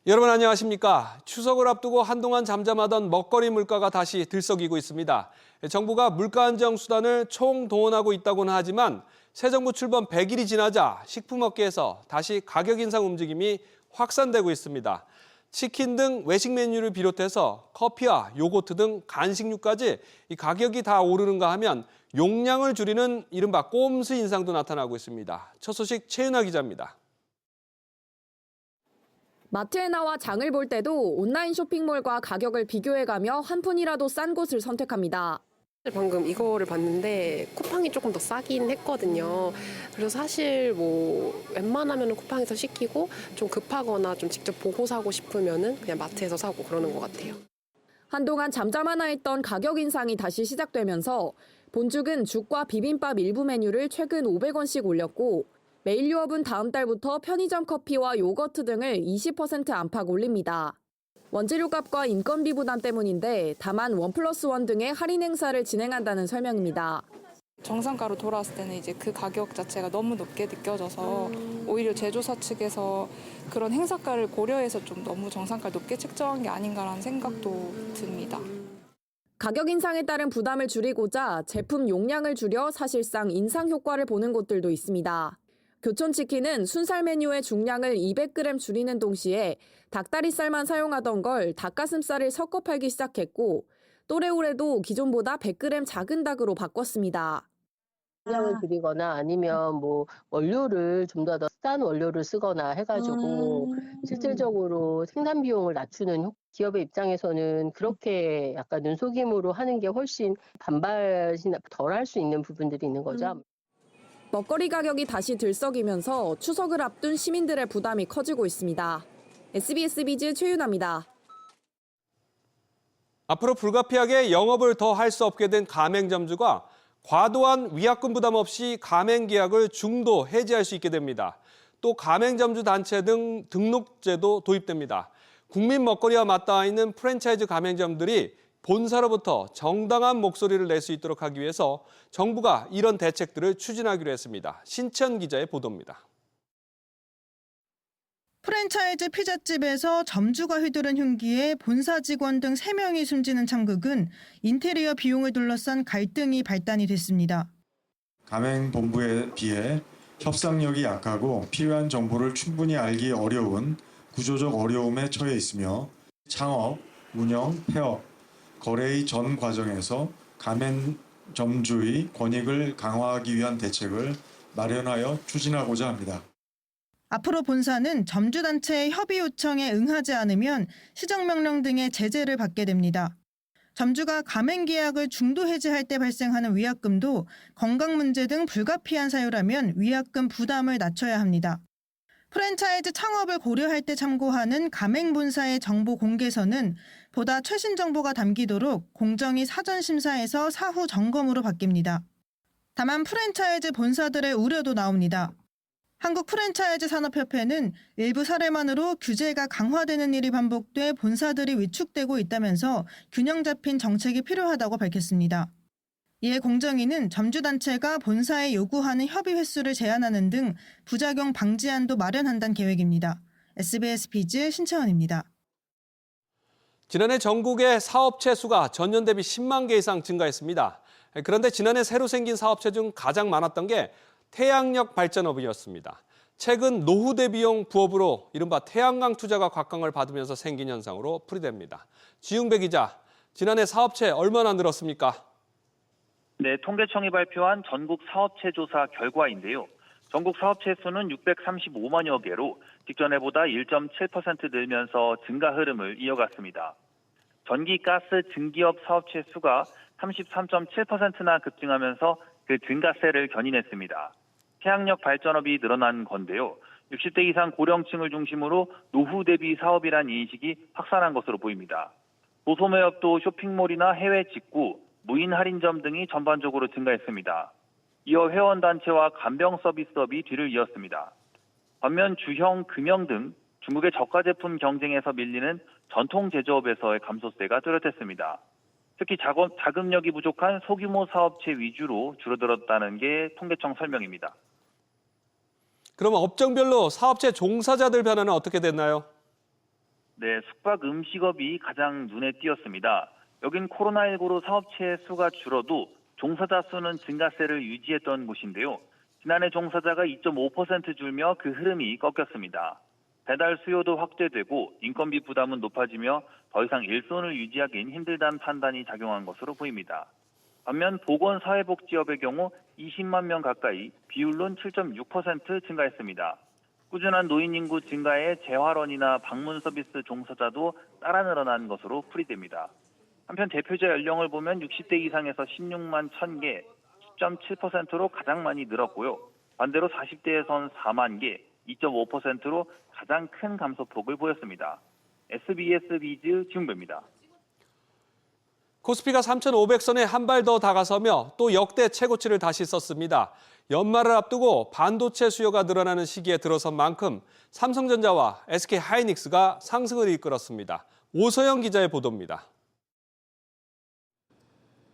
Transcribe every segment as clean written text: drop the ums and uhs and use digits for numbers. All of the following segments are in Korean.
여러분 안녕하십니까? 추석을 앞두고 한동안 잠잠하던 먹거리 물가가 다시 들썩이고 있습니다. 정부가 물가 안정 수단을 총동원하고 있다고는 하지만 새 정부 출범 100일이 지나자 식품업계에서 다시 가격 인상 움직임이 확산되고 있습니다. 치킨 등 외식 메뉴를 비롯해서 커피와 요거트 등 간식류까지 이 가격이 다 오르는가 하면 용량을 줄이는 이른바 꼼수 인상도 나타나고 있습니다. 첫 소식 최은하 기자입니다. 마트에 나와 장을 볼 때도 온라인 쇼핑몰과 가격을 비교해가며 한 푼이라도 싼 곳을 선택합니다. 방금 이거를 봤는데 쿠팡이 조금 더 싸긴 했거든요. 그래서 사실 웬만하면 쿠팡에서 시키고 좀 급하거나 좀 직접 보고 사고 싶으면은 그냥 마트에서 사고 그러는 것 같아요. 한동안 잠잠하나 했던 가격 인상이 다시 시작되면서 본죽은 죽과 비빔밥 일부 메뉴를 최근 500원씩 올렸고 메일 유업은 다음 달부터 편의점 커피와 요거트 등을 20% 안팎 올립니다. 원재료값과 인건비 부담 때문인데 다만 1+1 등의 할인 행사를 진행한다는 설명입니다. 정상가로 돌아왔을 때는 이제 그 가격 자체가 너무 높게 느껴져서 오히려 제조사 측에서 그런 행사가를 고려해서 좀 너무 정상가를 높게 책정한 게 아닌가라는 생각도 듭니다. 가격 인상에 따른 부담을 줄이고자 제품 용량을 줄여 사실상 인상 효과를 보는 곳들도 있습니다. 교촌치킨은 순살 메뉴의 중량을 200g 줄이는 동시에 닭다리살만 사용하던 걸 닭가슴살을 섞어 팔기 시작했고 또래오레도 기존보다 100g 작은 닭으로 바꿨습니다. 용량을 줄이거나 아니면 원료를 좀 더 싼 원료를 쓰거나 해가지고 실질적으로 생산 비용을 낮추는 기업의 입장에서는 그렇게 약간 눈속임으로 하는 게 훨씬 반발이 덜 할 수 있는 부분들이 있는 거죠. 먹거리 가격이 다시 들썩이면서 추석을 앞둔 시민들의 부담이 커지고 있습니다. SBS 비즈 최윤아입니다. 앞으로 불가피하게 영업을 더 할 수 없게 된 가맹점주가 과도한 위약금 부담 없이 가맹계약을 중도 해지할 수 있게 됩니다. 또 가맹점주 단체 등 등록제도 도입됩니다. 국민 먹거리와 맞닿아 있는 프랜차이즈 가맹점들이 본사로부터 정당한 목소리를 낼 수 있도록 하기 위해서 정부가 이런 대책들을 추진하기로 했습니다. 신천 기자의 보도입니다. 프랜차이즈 피자집에서 점주가 휘두른 흉기에 본사 직원 등 3명이 숨지는 참극은 인테리어 비용을 둘러싼 갈등이 발단이 됐습니다. 가맹본부에 비해 협상력이 약하고 필요한 정보를 충분히 알기 어려운 구조적 어려움에 처해 있으며 창업, 운영, 폐업, 거래의 전 과정에서 가맹점주의 권익을 강화하기 위한 대책을 마련하여 추진하고자 합니다. 앞으로 본사는 점주단체의 협의 요청에 응하지 않으면 시정명령 등의 제재를 받게 됩니다. 점주가 가맹계약을 중도 해지할 때 발생하는 위약금도 건강 문제 등 불가피한 사유라면 위약금 부담을 낮춰야 합니다. 프랜차이즈 창업을 고려할 때 참고하는 가맹본사의 정보 공개서는 보다 최신 정보가 담기도록 공정위 사전 심사에서 사후 점검으로 바뀝니다. 다만 프랜차이즈 본사들의 우려도 나옵니다. 한국 프랜차이즈 산업협회는 일부 사례만으로 규제가 강화되는 일이 반복돼 본사들이 위축되고 있다면서 균형 잡힌 정책이 필요하다고 밝혔습니다. 이에 공정위는 점주단체가 본사에 요구하는 협의 횟수를 제한하는 등 부작용 방지안도 마련한다는 계획입니다. SBS 비즈 신채원입니다. 지난해 전국의 사업체 수가 전년 대비 10만 개 이상 증가했습니다. 그런데 지난해 새로 생긴 사업체 중 가장 많았던 게 태양력 발전업이었습니다. 최근 노후 대비용 부업으로 이른바 태양광 투자가 곽광을 받으면서 생긴 현상으로 풀이됩니다. 지웅배 기자, 지난해 사업체 얼마나 늘었습니까? 네, 통계청이 발표한 전국 사업체 조사 결과인데요. 전국 사업체 수는 635만여 개로 직전해보다 1.7% 늘면서 증가 흐름을 이어갔습니다. 전기, 가스, 증기업 사업체 수가 33.7%나 급증하면서 그 증가세를 견인했습니다. 태양력 발전업이 늘어난 건데요. 60대 이상 고령층을 중심으로 노후 대비 사업이란 인식이 확산한 것으로 보입니다. 도소매업도 쇼핑몰이나 해외 직구, 무인 할인점 등이 전반적으로 증가했습니다. 이어 회원단체와 간병 서비스업이 뒤를 이었습니다. 반면 주형, 금형 등 중국의 저가 제품 경쟁에서 밀리는 전통 제조업에서의 감소세가 뚜렷했습니다. 특히 자금력이 부족한 소규모 사업체 위주로 줄어들었다는 게 통계청 설명입니다. 그럼 업종별로 사업체 종사자들 변화는 어떻게 됐나요? 네, 숙박 음식업이 가장 눈에 띄었습니다. 여긴 코로나19로 사업체 수가 줄어도 종사자 수는 증가세를 유지했던 곳인데요. 지난해 종사자가 2.5% 줄며 그 흐름이 꺾였습니다. 배달 수요도 확대되고 인건비 부담은 높아지며 더 이상 일손을 유지하기는 힘들다는 판단이 작용한 것으로 보입니다. 반면 보건사회복지업의 경우 20만 명 가까이 비율론 7.6% 증가했습니다. 꾸준한 노인 인구 증가에 재활원이나 방문 서비스 종사자도 따라 늘어난 것으로 풀이됩니다. 한편 대표자 연령을 보면 60대 이상에서 16만 1000개, 10.7%로 가장 많이 늘었고요. 반대로 40대에선 4만 개, 2.5%로 가장 큰 감소폭을 보였습니다. SBS 비즈 지웅배입니다. 코스피가 3,500선에 한 발 더 다가서며 또 역대 최고치를 다시 썼습니다. 연말을 앞두고 반도체 수요가 늘어나는 시기에 들어선 만큼 삼성전자와 SK하이닉스가 상승을 이끌었습니다. 오서영 기자의 보도입니다.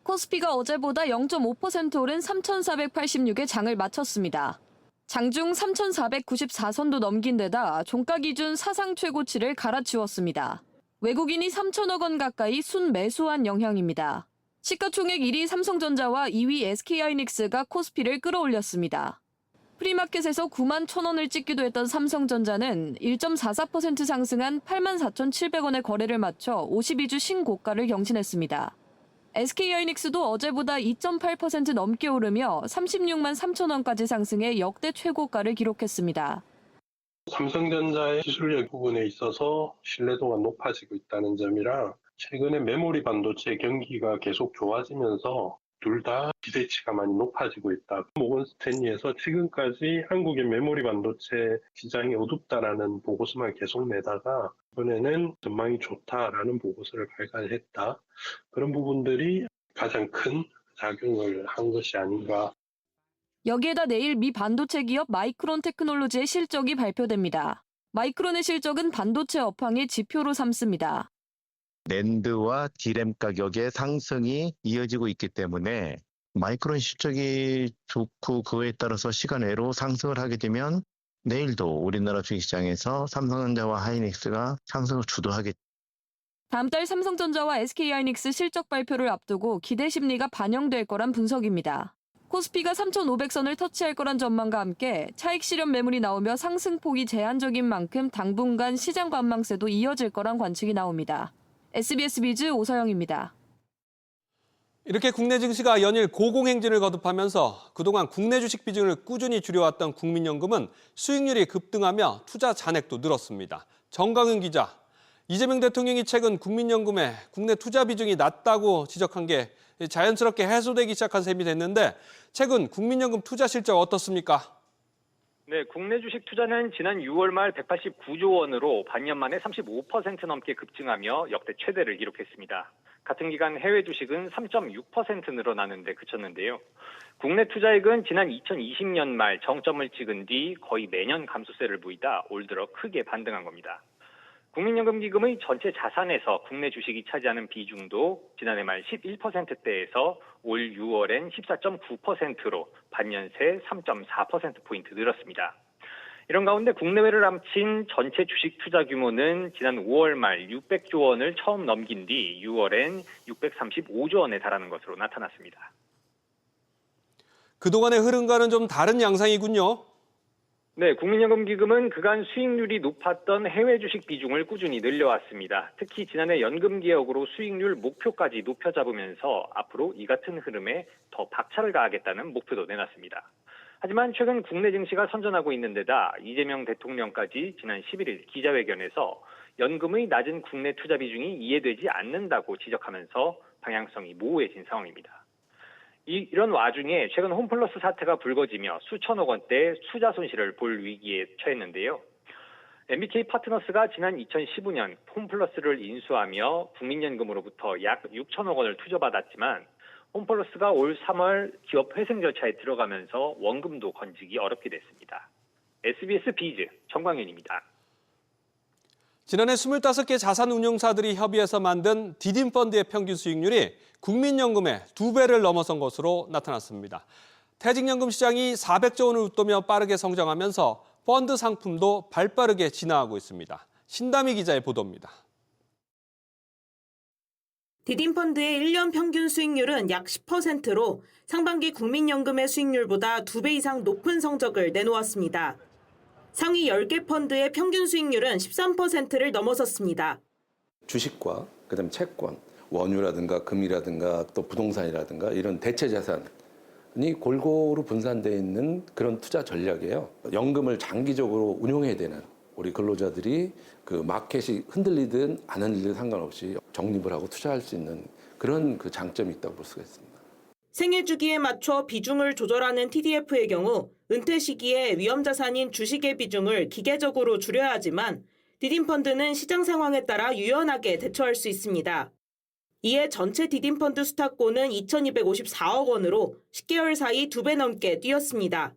코스피가 어제보다 0.5% 오른 3,486에 장을 마쳤습니다. 장중 3,494선도 넘긴 데다 종가 기준 사상 최고치를 갈아치웠습니다. 외국인이 3천억 원 가까이 순매수한 영향입니다. 시가총액 1위 삼성전자와 2위 SK하이닉스가 코스피를 끌어올렸습니다. 프리마켓에서 9만 1,000원을 찍기도 했던 삼성전자는 1.44% 상승한 84,700원의 거래를 마쳐 52주 신고가를 경신했습니다. SK하이닉스도 어제보다 2.8% 넘게 오르며 36만 3천 원까지 상승해 역대 최고가를 기록했습니다. 삼성전자의 기술력 부분에 있어서 신뢰도가 높아지고 있다는 점이랑 최근에 메모리 반도체 경기가 계속 좋아지면서 둘 다 기대치가 많이 높아지고 있다. 모건스탠리에서 지금까지 한국의 메모리 반도체 시장이 어둡다라는 보고서만 계속 내다가 이번에는 전망이 좋다라는 보고서를 발간했다. 그런 부분들이 가장 큰 작용을 한 것이 아닌가. 여기에다 내일 미 반도체 기업 마이크론 테크놀로지의 실적이 발표됩니다. 마이크론의 실적은 반도체 업황의 지표로 삼습니다. 낸드와 디램 가격의 상승이 이어지고 있기 때문에 마이크론 실적이 좋고 그에 따라서 시간 외로 상승을 하게 되면 내일도 우리나라 주식시장에서 삼성전자와 하이닉스가 상승을 주도하겠죠. 다음 달 삼성전자와 SK하이닉스 실적 발표를 앞두고 기대 심리가 반영될 거란 분석입니다. 코스피가 3,500선을 터치할 거란 전망과 함께 차익 실현 매물이 나오며 상승폭이 제한적인 만큼 당분간 시장 관망세도 이어질 거란 관측이 나옵니다. SBS 비즈 오서영입니다. 이렇게 국내 증시가 연일 고공행진을 거듭하면서 그동안 국내 주식 비중을 꾸준히 줄여왔던 국민연금은 수익률이 급등하며 투자 잔액도 늘었습니다. 정강은 기자, 이재명 대통령이 최근 국민연금의 국내 투자 비중이 낮다고 지적한 게 자연스럽게 해소되기 시작한 셈이 됐는데 최근 국민연금 투자 실적 어떻습니까? 네, 국내 주식 투자는 지난 6월 말 189조 원으로 반년 만에 35% 넘게 급증하며 역대 최대를 기록했습니다. 같은 기간 해외 주식은 3.6% 늘어나는 데 그쳤는데요. 국내 투자액은 지난 2020년 말 정점을 찍은 뒤 거의 매년 감소세를 보이다 올 들어 크게 반등한 겁니다. 국민연금기금의 전체 자산에서 국내 주식이 차지하는 비중도 지난해 말 11%대에서 올 6월엔 14.9%로 반년 새 3.4%포인트 늘었습니다. 이런 가운데 국내외를 합친 전체 주식 투자 규모는 지난 5월 말 600조 원을 처음 넘긴 뒤 6월엔 635조 원에 달하는 것으로 나타났습니다. 그동안의 흐름과는 좀 다른 양상이군요. 네, 국민연금기금은 그간 수익률이 높았던 해외 주식 비중을 꾸준히 늘려왔습니다. 특히 지난해 연금개혁으로 수익률 목표까지 높여 잡으면서 앞으로 이 같은 흐름에 더 박차를 가하겠다는 목표도 내놨습니다. 하지만 최근 국내 증시가 선전하고 있는 데다 이재명 대통령까지 지난 11일 기자회견에서 연금의 낮은 국내 투자 비중이 이해되지 않는다고 지적하면서 방향성이 모호해진 상황입니다. 이런 와중에 최근 홈플러스 사태가 불거지며 수천억 원대 투자 손실을 볼 위기에 처했는데요. MBK 파트너스가 지난 2015년 홈플러스를 인수하며 국민연금으로부터 약 6천억 원을 투자받았지만 홈플러스가 올 3월 기업 회생 절차에 들어가면서 원금도 건지기 어렵게 됐습니다. SBS 비즈 정광윤입니다. 지난해 25개 자산운용사들이 협의해서 만든 디딤펀드의 평균 수익률이 국민연금의 2배를 넘어선 것으로 나타났습니다. 퇴직연금 시장이 400조 원을 웃도며 빠르게 성장하면서 펀드 상품도 발빠르게 진화하고 있습니다. 신다미 기자의 보도입니다. 디딤펀드의 1년 평균 수익률은 약 10%로 상반기 국민연금의 수익률보다 2배 이상 높은 성적을 내놓았습니다. 상위 10개 펀드의 평균 수익률은 13%를 넘어섰습니다. 주식과 그다음에 채권, 원유라든가 금이라든가 또 부동산이라든가 이런 대체 자산이 골고루 분산되어 있는 그런 투자 전략이에요. 연금을 장기적으로 운용해야 되는 우리 근로자들이 그 마켓이 흔들리든 안 흔들리든 상관없이 적립을 하고 투자할 수 있는 그런 그 장점이 있다고 볼 수가 있습니다. 생애 주기에 맞춰 비중을 조절하는 TDF의 경우 은퇴 시기에 위험 자산인 주식의 비중을 기계적으로 줄여야 하지만 디딤펀드는 시장 상황에 따라 유연하게 대처할 수 있습니다. 이에 전체 디딤펀드 수탁고는 2,254억 원으로 10개월 사이 2배 넘게 뛰었습니다.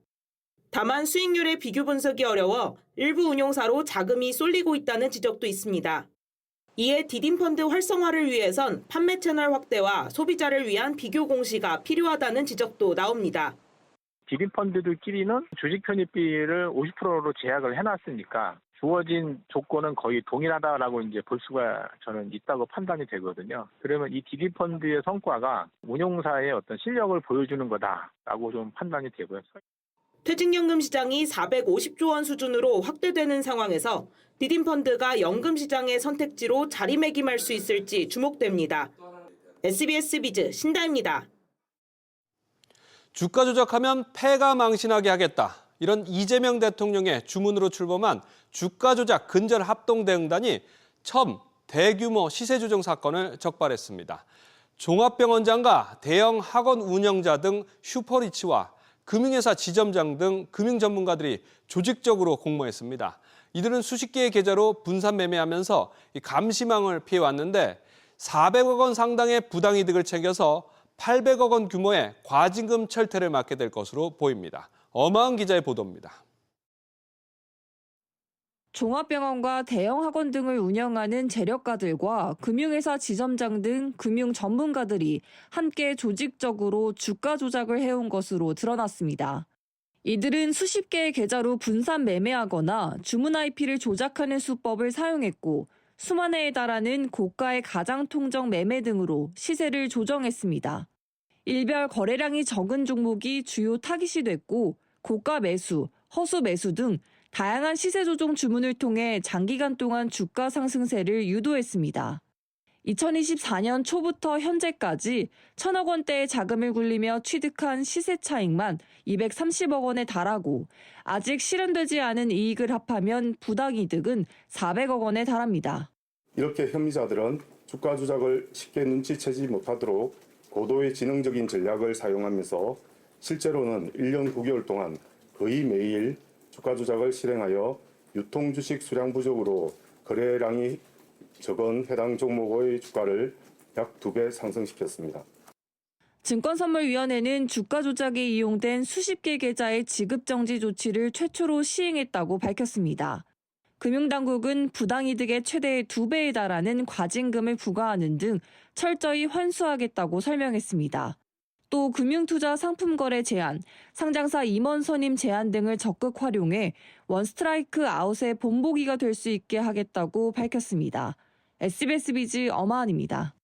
다만 수익률의 비교 분석이 어려워 일부 운용사로 자금이 쏠리고 있다는 지적도 있습니다. 이에 디딤펀드 활성화를 위해선 판매 채널 확대와 소비자를 위한 비교 공시가 필요하다는 지적도 나옵니다. 디딤펀드들끼리는 주식 편입비를 50%로 제약을 해놨으니까 주어진 조건은 거의 동일하다라고 이제 볼 수가 저는 있다고 판단이 되거든요. 그러면 이 디딤펀드의 성과가 운용사의 어떤 실력을 보여주는 거다라고 좀 판단이 되고요. 퇴직연금 시장이 450조 원 수준으로 확대되는 상황에서 디딤펀드가 연금 시장의 선택지로 자리매김할 수 있을지 주목됩니다. SBS 비즈 신다입니다. 주가 조작하면 패가 망신하게 하겠다. 이런 이재명 대통령의 주문으로 출범한 주가 조작 근절 합동대응단이 처음 대규모 시세 조정 사건을 적발했습니다. 종합병원장과 대형 학원 운영자 등 슈퍼리치와 금융회사 지점장 등 금융 전문가들이 조직적으로 공모했습니다. 이들은 수십 개의 계좌로 분산 매매하면서 감시망을 피해왔는데 400억 원 상당의 부당이득을 챙겨서 800억 원 규모의 과징금 철퇴를 맞게 될 것으로 보입니다. 엄하은 기자의 보도입니다. 종합병원과 대형 학원 등을 운영하는 재력가들과 금융회사 지점장 등 금융 전문가들이 함께 조직적으로 주가 조작을 해온 것으로 드러났습니다. 이들은 수십 개의 계좌로 분산 매매하거나 주문 IP를 조작하는 수법을 사용했고 수만 회에 달하는 고가의 가장 통정 매매 등으로 시세를 조정했습니다. 일별 거래량이 적은 종목이 주요 타깃이 됐고 고가 매수, 허수 매수 등 다양한 시세 조정 주문을 통해 장기간 동안 주가 상승세를 유도했습니다. 2024년 초부터 현재까지 1,000억 원대의 자금을 굴리며 취득한 시세 차익만 230억 원에 달하고 아직 실현되지 않은 이익을 합하면 부당이득은 400억 원에 달합니다. 이렇게 혐의자들은 주가 조작을 쉽게 눈치채지 못하도록 고도의 지능적인 전략을 사용하면서 실제로는 1년 9개월 동안 거의 매일 주가 조작을 실행하여 유통주식 수량 부족으로 거래량이 적은 해당 종목의 주가를 약 2배 상승시켰습니다. 증권선물위원회는 주가 조작에 이용된 수십 개 계좌의 지급정지 조치를 최초로 시행했다고 밝혔습니다. 금융당국은 부당이득의 최대 2배에 달하는 과징금을 부과하는 등 철저히 환수하겠다고 설명했습니다. 또 금융투자 상품거래 제한, 상장사 임원 선임 제한 등을 적극 활용해 원스트라이크 아웃의 본보기가 될 수 있게 하겠다고 밝혔습니다. SBS 비즈 엄하은입니다.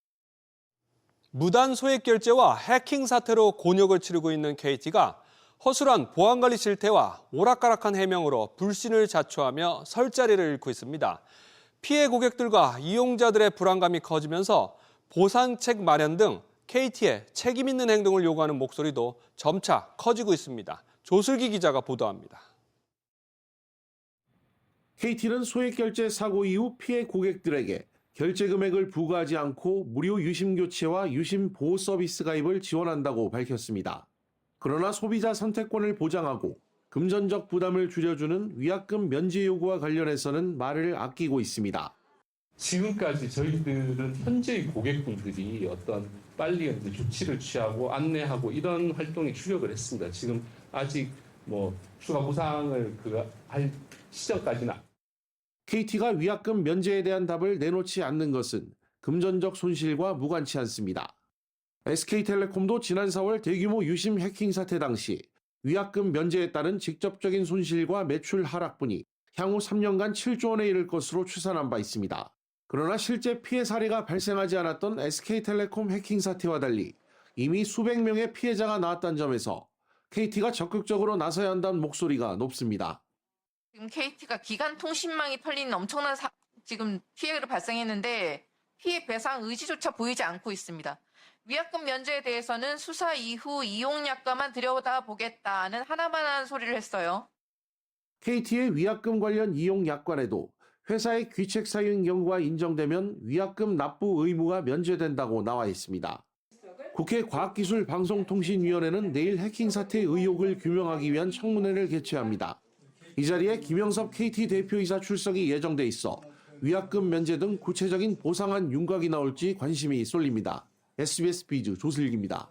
무단 소액 결제와 해킹 사태로 곤욕을 치르고 있는 KT가 허술한 보안관리 실태와 오락가락한 해명으로 불신을 자초하며 설 자리를 잃고 있습니다. 피해 고객들과 이용자들의 불안감이 커지면서 보상책 마련 등 KT의 책임 있는 행동을 요구하는 목소리도 점차 커지고 있습니다. 조슬기 기자가 보도합니다. KT는 소액결제 사고 이후 피해 고객들에게 결제 금액을 부과하지 않고 무료 유심 교체와 유심 보호 서비스 가입을 지원한다고 밝혔습니다. 그러나 소비자 선택권을 보장하고 금전적 부담을 줄여주는 위약금 면제 요구와 관련해서는 말을 아끼고 있습니다. 지금까지 저희들은 현재의 고객분들이 어떤 빨리 조치를 취하고 안내하고 이런 활동에 주력을 했습니다. 지금 아직 추가 보상을 할 시점까지는. KT가 위약금 면제에 대한 답을 내놓지 않는 것은 금전적 손실과 무관치 않습니다. SK텔레콤도 지난 4월 대규모 유심 해킹 사태 당시 위약금 면제에 따른 직접적인 손실과 매출 하락분이 향후 3년간 7조 원에 이를 것으로 추산한 바 있습니다. 그러나 실제 피해 사례가 발생하지 않았던 SK텔레콤 해킹 사태와 달리 이미 수백 명의 피해자가 나왔다는 점에서 KT가 적극적으로 나서야 한다는 목소리가 높습니다. 지금 KT가 기간 통신망이 털리는 엄청난 지금 피해가 발생했는데 피해 배상 의지조차 보이지 않고 있습니다. 위약금 면제에 대해서는 수사 이후 이용약관만 들여다보겠다는 하나만한 소리를 했어요. KT의 위약금 관련 이용 약관에도 회사의 귀책 사유인 경우가 인정되면 위약금 납부 의무가 면제된다고 나와 있습니다. 국회 과학기술방송통신위원회는 내일 해킹 사태 의혹을 규명하기 위한 청문회를 개최합니다. 이 자리에 김영섭 KT 대표이사 출석이 예정돼 있어 위약금 면제 등 구체적인 보상안 윤곽이 나올지 관심이 쏠립니다. SBS 비즈 조슬기입니다.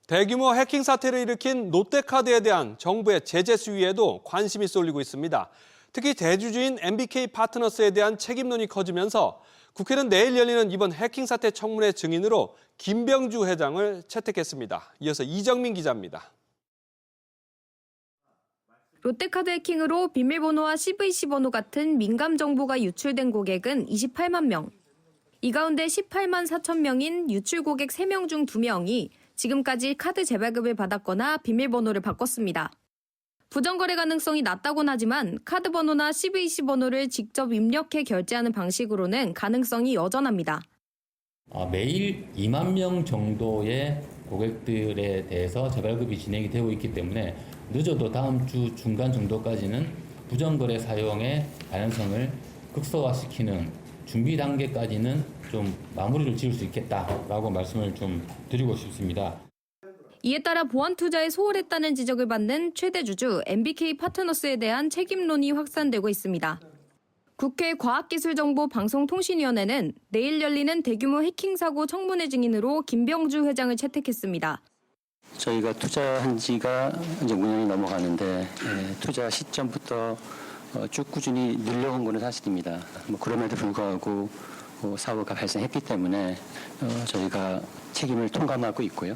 대규모 해킹 사태를 일으킨 롯데카드에 대한 정부의 제재 수위에도 관심이 쏠리고 있습니다. 특히 대주주인 MBK 파트너스에 대한 책임론이 커지면서 국회는 내일 열리는 이번 해킹 사태 청문회 증인으로 김병주 회장을 채택했습니다. 이어서 이정민 기자입니다. 롯데카드 해킹으로 비밀번호와 CVC 번호 같은 민감 정보가 유출된 고객은 28만 명. 이 가운데 18만 4천 명인 유출 고객 3명 중 2명이 지금까지 카드 재발급을 받았거나 비밀번호를 바꿨습니다. 부정거래 가능성이 낮다고는 하지만 카드 번호나 CVC 번호를 직접 입력해 결제하는 방식으로는 가능성이 여전합니다. 매일 2만 명 정도의 고객들에 대해서 재발급이 진행이 되고 있기 때문에 늦어도 다음 주 중간 정도까지는 부정거래 사용의 가능성을 극소화시키는 준비 단계까지는 좀 마무리를 지을 수 있겠다라고 말씀을 좀 드리고 싶습니다. 이에 따라 보안 투자에 소홀했다는 지적을 받는 최대 주주 MBK 파트너스에 대한 책임론이 확산되고 있습니다. 국회 과학기술정보방송통신위원회는 내일 열리는 대규모 해킹 사고 청문회 증인으로 김병주 회장을 채택했습니다. 저희가 투자한 지가 이제 5년이 넘어가는데 투자 시점부터 쭉 꾸준히 늘려온 거는 사실입니다. 그럼에도 불구하고 사고가 발생했기 때문에 저희가 책임을 통감하고 있고요.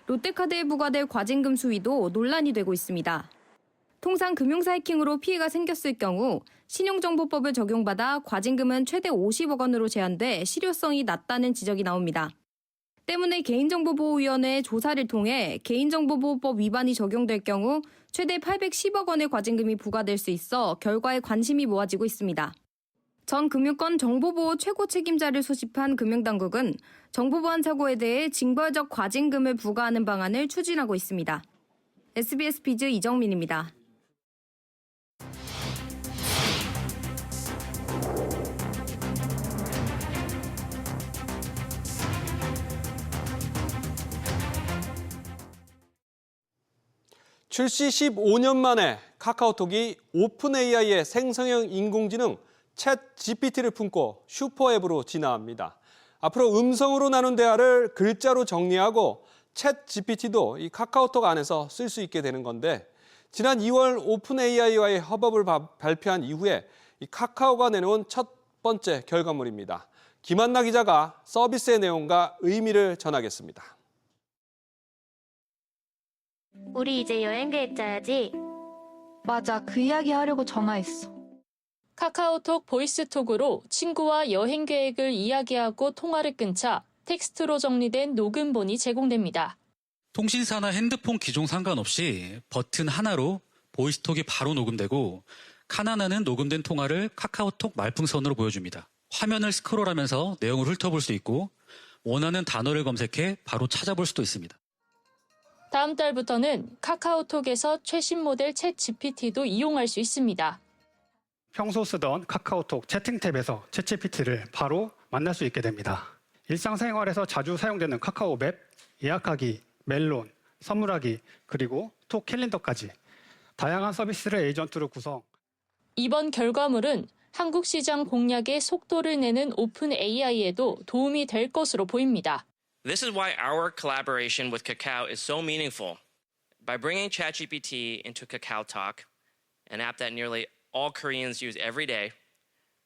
롯데카드에 부과될 과징금 수위도 논란이 되고 있습니다. 통상 금융사 해킹으로 피해가 생겼을 경우 신용정보법을 적용받아 과징금은 최대 50억 원으로 제한돼 실효성이 낮다는 지적이 나옵니다. 때문에 개인정보보호위원회의 조사를 통해 개인정보보호법 위반이 적용될 경우 최대 810억 원의 과징금이 부과될 수 있어 결과에 관심이 모아지고 있습니다. 전 금융권 정보보호 최고 책임자를 소집한 금융당국은 정보보안 사고에 대해 징벌적 과징금을 부과하는 방안을 추진하고 있습니다. SBS 비즈 이정민입니다. 출시 15년 만에 카카오톡이 오픈 AI의 생성형 인공지능 챗 GPT를 품고 슈퍼앱으로 진화합니다. 앞으로 음성으로 나눈 대화를 글자로 정리하고 챗 GPT도 이 카카오톡 안에서 쓸 수 있게 되는 건데 지난 2월 오픈 AI와의 협업을 발표한 이후에 이 카카오가 내놓은 첫 번째 결과물입니다. 김한나 기자가 서비스의 내용과 의미를 전하겠습니다. 우리 이제 여행 계획 짜야지. 맞아, 그 이야기 하려고 전화했어. 카카오톡 보이스톡으로 친구와 여행 계획을 이야기하고 통화를 끊자 텍스트로 정리된 녹음본이 제공됩니다. 통신사나 핸드폰 기종 상관없이 버튼 하나로 보이스톡이 바로 녹음되고 칸 하나는 녹음된 통화를 카카오톡 말풍선으로 보여줍니다. 화면을 스크롤하면서 내용을 훑어볼 수 있고 원하는 단어를 검색해 바로 찾아볼 수도 있습니다. 다음 달부터는 카카오톡에서 최신 모델 챗 GPT도 이용할 수 있습니다. 평소 쓰던 카카오톡 채팅 탭에서 챗 GPT를 바로 만날 수 있게 됩니다. 일상생활에서 자주 사용되는 카카오맵, 예약하기, 멜론, 선물하기, 그리고 톡 캘린더까지 다양한 서비스를 에이전트로 구성. 이번 결과물은 한국 시장 공략에 속도를 내는 오픈 AI에도 도움이 될 것으로 보입니다. This is why our collaboration with Kakao is so meaningful. By bringing ChatGPT into KakaoTalk, an app that nearly all Koreans use every day,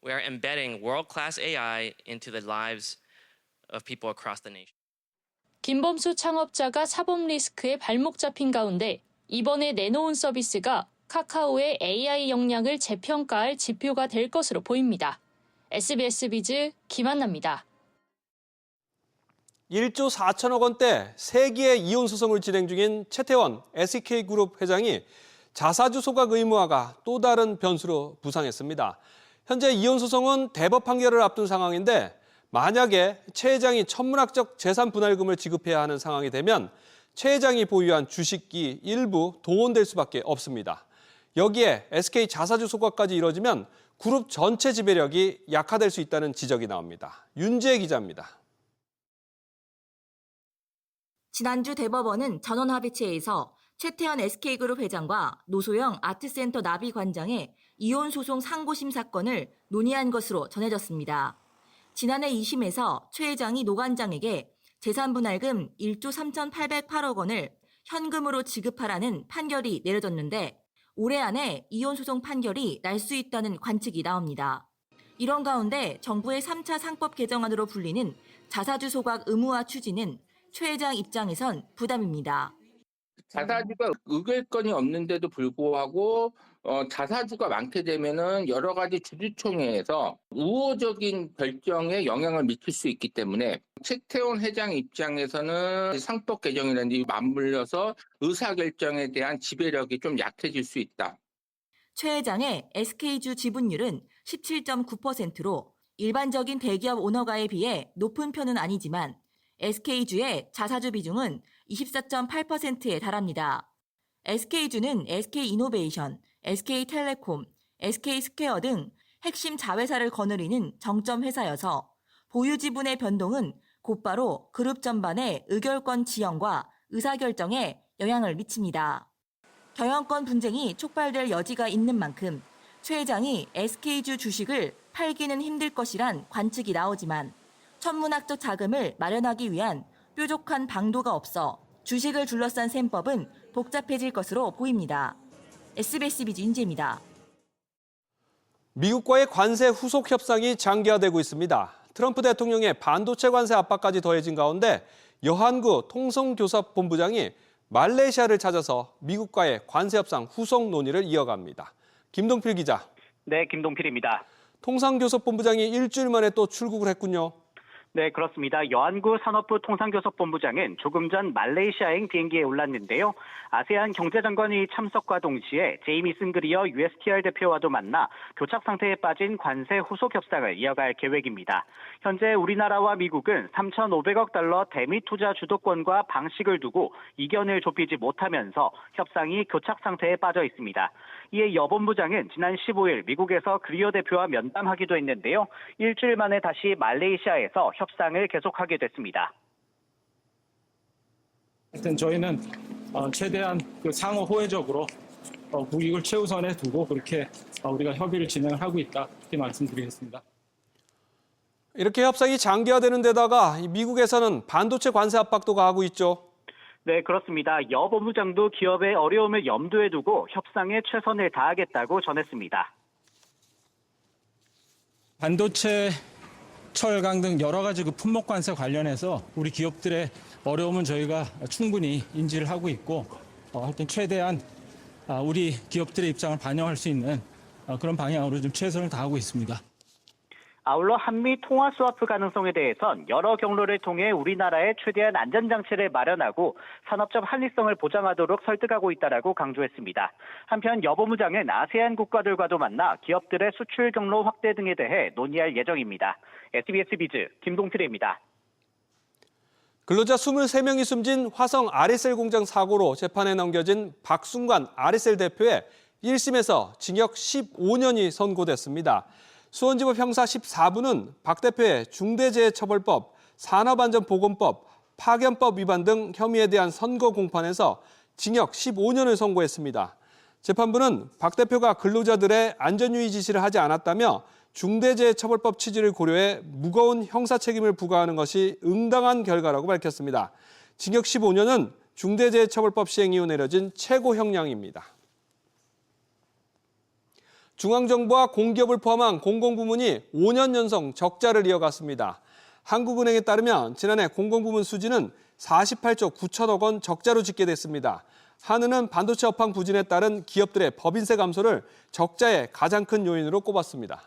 we are embedding world-class AI into the lives of people across the nation. 김범수 창업자가 사법 리스크에 발목 잡힌 가운데 이번에 내놓은 서비스가 카카오의 AI 역량을 재평가할 지표가 될 것으로 보입니다. SBS 비즈 김한나입니다. 1조 4천억 원대 세기의 이혼 소송을 진행 중인 최태원 SK그룹 회장이 자사주 소각 의무화가 또 다른 변수로 부상했습니다. 현재 이혼 소송은 대법 판결을 앞둔 상황인데 만약에 최 회장이 천문학적 재산 분할금을 지급해야 하는 상황이 되면 최 회장이 보유한 주식이 일부 동원될 수밖에 없습니다. 여기에 SK 자사주 소각까지 이뤄지면 그룹 전체 지배력이 약화될 수 있다는 지적이 나옵니다. 윤재 기자입니다. 지난주 대법원은 전원합의체에서 최태원 SK그룹 회장과 노소영 아트센터 나비 관장의 이혼 소송 상고심 사건을 논의한 것으로 전해졌습니다. 지난해 2심에서 최 회장이 노 관장에게 재산분할금 1조 3,808억 원을 현금으로 지급하라는 판결이 내려졌는데 올해 안에 이혼 소송 판결이 날 수 있다는 관측이 나옵니다. 이런 가운데 정부의 3차 상법 개정안으로 불리는 자사주 소각 의무화 추진은 최 회장 입장에선 부담입니다. 자사주가 의결권이 없는데도 불구하고 자사주가 많게 되면은 여러 가지 주주총회에서 우호적인 결정에 영향을 미칠 수 있기 때문에 최태원 회장 입장에서는 상법 개정이라는 데 맞물려서 의사결정에 대한 지배력이 좀 약해질 수 있다. 최 회장의 SK주 지분율은 17.9%로 일반적인 대기업 오너가에 비해 높은 편은 아니지만 SK주의 자사주 비중은 24.8%에 달합니다. SK주는 SK이노베이션, SK텔레콤, SK스퀘어 등 핵심 자회사를 거느리는 정점 회사여서 보유 지분의 변동은 곧바로 그룹 전반의 의결권 지형과 의사결정에 영향을 미칩니다. 경영권 분쟁이 촉발될 여지가 있는 만큼 최 회장이 SK주 주식을 팔기는 힘들 것이란 관측이 나오지만 천문학적 자금을 마련하기 위한 뾰족한 방도가 없어 주식을 둘러싼 셈법은 복잡해질 것으로 보입니다. SBS 비즈 윤재입니다. 미국과의 관세 후속 협상이 장기화되고 있습니다. 트럼프 대통령의 반도체 관세 압박까지 더해진 가운데 여한구 통상교섭본부장이 말레이시아를 찾아서 미국과의 관세 협상 후속 논의를 이어갑니다. 김동필 기자. 네, 김동필입니다. 통상교섭본부장이 일주일 만에 또 출국을 했군요. 네, 그렇습니다. 여한구 산업부 통상교섭본부장은 조금 전 말레이시아행 비행기에 올랐는데요. 아세안 경제장관의 참석과 동시에 제이미슨 그리어 USTR 대표와도 만나 교착 상태에 빠진 관세 후속 협상을 이어갈 계획입니다. 현재 우리나라와 미국은 3,500억 달러 대미 투자 주도권과 방식을 두고 이견을 좁히지 못하면서 협상이 교착 상태에 빠져 있습니다. 이에 여 본부장은 지난 15일 미국에서 그리어 대표와 면담하기도 했는데요. 일주일 만에 다시 말레이시아에서 협상을 계속하게 됐습니다. 하여튼 저희는 최대한 상호 호혜적으로 국익을 최우선에 두고 그렇게 우리가 협의를 진행을 하고 있다 이렇게 말씀드리겠습니다. 이렇게 협상이 장기화되는 데다가 미국에서는 반도체 관세 압박도 가하고 있죠. 네, 그렇습니다. 여 본부장도 기업의 어려움을 염두에 두고 협상에 최선을 다하겠다고 전했습니다. 반도체, 철강 등 여러 가지 품목 관세 관련해서 우리 기업들의 어려움은 저희가 충분히 인지를 하고 있고 하여튼 최대한 우리 기업들의 입장을 반영할 수 있는 그런 방향으로 좀 최선을 다하고 있습니다. 아울러 한미 통화 스와프 가능성에 대해선 여러 경로를 통해 우리나라에 최대한 안전장치를 마련하고 산업적 합리성을 보장하도록 설득하고 있다라고 강조했습니다. 한편 여 본부장은 아세안 국가들과도 만나 기업들의 수출 경로 확대 등에 대해 논의할 예정입니다. SBS 비즈 김동필입니다. 근로자 23명이 숨진 화성 아리셀 공장 사고로 재판에 넘겨진 박순관 아리셀 대표의 1심에서 징역 15년이 선고됐습니다. 수원지법 형사 14부는 박 대표의 중대재해처벌법, 산업안전보건법, 파견법 위반 등 혐의에 대한 선고 공판에서 징역 15년을 선고했습니다. 재판부는 박 대표가 근로자들의 안전유의 지시를 하지 않았다며 중대재해처벌법 취지를 고려해 무거운 형사 책임을 부과하는 것이 응당한 결과라고 밝혔습니다. 징역 15년은 중대재해처벌법 시행 이후 내려진 최고 형량입니다. 중앙정부와 공기업을 포함한 공공부문이 5년 연속 적자를 이어갔습니다. 한국은행에 따르면 지난해 공공부문 수지는 48조 9천억 원 적자로 집계됐습니다. 한은은 반도체 업황 부진에 따른 기업들의 법인세 감소를 적자의 가장 큰 요인으로 꼽았습니다.